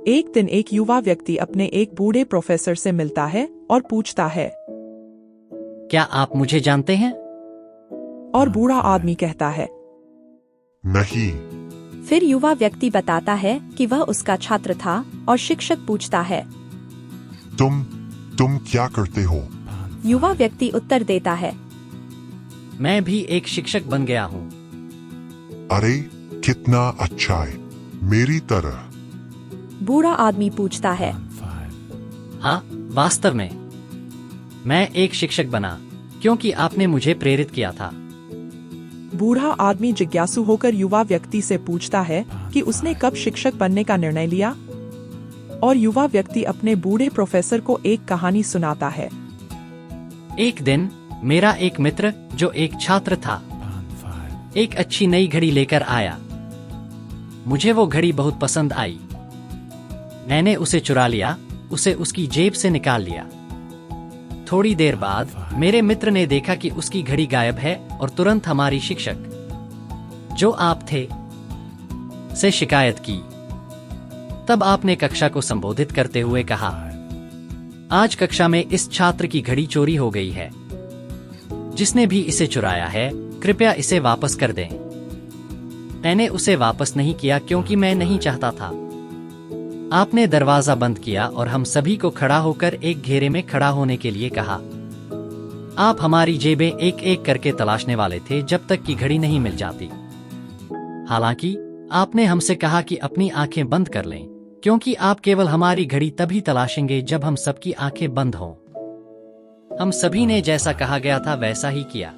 एक दिन एक युवा व्यक्ति अपने एक बूढ़े प्रोफेसर से मिलता है और पूछता है, क्या आप मुझे जानते हैं? और बूढ़ा आदमी कहता है, नहीं। फिर युवा व्यक्ति बताता है कि वह उसका छात्र था और शिक्षक पूछता है, तुम क्या करते हो? युवा व्यक्ति उत्तर देता है, मैं भी एक शिक्षक बन गया हूँ। अरे कितना अच्छा है, मेरी तरह। बूढ़ा आदमी पूछता है, हाँ, वास्तव में मैं एक शिक्षक बना क्योंकि आपने मुझे प्रेरित किया था। बूढ़ा आदमी जिज्ञासु होकर युवा व्यक्ति से पूछता है कि उसने कब शिक्षक बनने का निर्णय लिया, और युवा व्यक्ति अपने बूढ़े प्रोफेसर को एक कहानी सुनाता है। एक दिन मेरा एक मित्र जो एक छात्र था एक अच्छी नई घड़ी लेकर आया। मुझे वो घड़ी बहुत पसंद आई। मैंने उसे चुरा लिया, उसे उसकी जेब से निकाल लिया। थोड़ी देर बाद मेरे मित्र ने देखा कि उसकी घड़ी गायब है और तुरंत हमारी शिक्षक जो आप थे से शिकायत की। तब आपने कक्षा को संबोधित करते हुए कहा, आज कक्षा में इस छात्र की घड़ी चोरी हो गई है। जिसने भी इसे चुराया है कृपया इसे वापस कर दें। मैंने उसे वापस नहीं किया क्योंकि मैं नहीं चाहता था। आपने दरवाजा बंद किया और हम सभी को खड़ा होकर एक घेरे में खड़ा होने के लिए कहा। आप हमारी जेबें एक एक करके तलाशने वाले थे जब तक कि घड़ी नहीं मिल जाती। हालांकि आपने हमसे कहा कि अपनी आंखें बंद कर लें क्योंकि आप केवल हमारी घड़ी तभी तलाशेंगे जब हम सबकी आंखें बंद हों। हम सभी ने जैसा कहा गया था वैसा ही किया।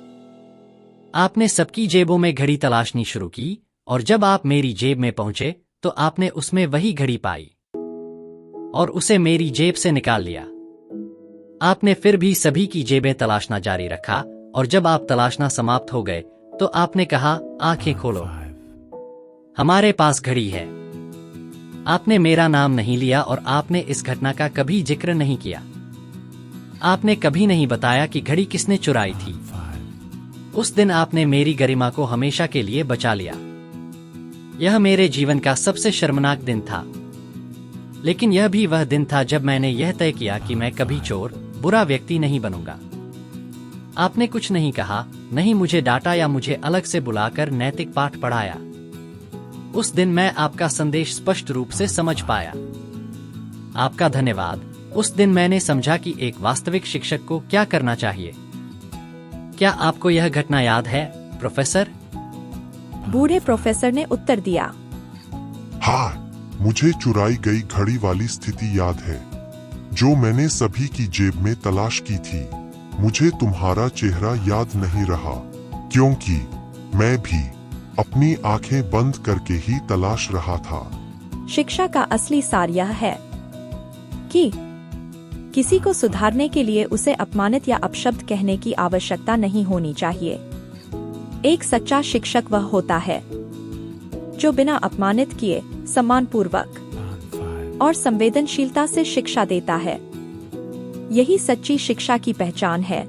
आपने सबकी जेबों में घड़ी तलाशनी शुरू की और जब आप मेरी जेब में पहुंचे तो आपने उसमें वही घड़ी पाई और उसे मेरी जेब से निकाल लिया। आपने फिर भी सभी की जेबें तलाशना जारी रखा और जब आप तलाशना समाप्त हो गए तो आपने कहा, आंखें खोलो, हमारे पास घड़ी है। आपने मेरा नाम नहीं लिया और आपने इस घटना का कभी जिक्र नहीं किया। आपने कभी नहीं बताया कि घड़ी किसने चुराई थी। उस दिन आपने मेरी गरिमा को हमेशा के लिए बचा लिया। यह मेरे जीवन का सबसे शर्मनाक दिन था, लेकिन यह भी वह दिन था जब मैंने यह तय किया कि मैं कभी चोर, बुरा व्यक्ति नहीं बनूंगा। आपने कुछ नहीं कहा, नहीं मुझे डांटा या मुझे अलग से बुलाकर नैतिक पाठ पढ़ाया। उस दिन मैं आपका संदेश स्पष्ट रूप से समझ पाया। आपका धन्यवाद। उस दिन मैंने समझा कि एक वास्तविक शिक्षक को क्या करना चाहिए। क्या आपको यह घटना याद है, प्रोफेसर? बूढ़े प्रोफेसर ने उत्तर दिया, हाँ, मुझे चुराई गई घड़ी वाली स्थिति याद है जो मैंने सभी की जेब में तलाश की थी। मुझे तुम्हारा चेहरा याद नहीं रहा क्योंकि मैं भी अपनी आंखें बंद करके ही तलाश रहा था। शिक्षा का असली सार यह है कि किसी को सुधारने के लिए उसे अपमानित या अपशब्द कहने की आवश्यकता नहीं होनी चाहिए। एक सच्चा शिक्षक वह होता है जो बिना अपमानित किए सम्मानपूर्वक और संवेदनशीलता से शिक्षा देता है। यही सच्ची शिक्षा की पहचान है।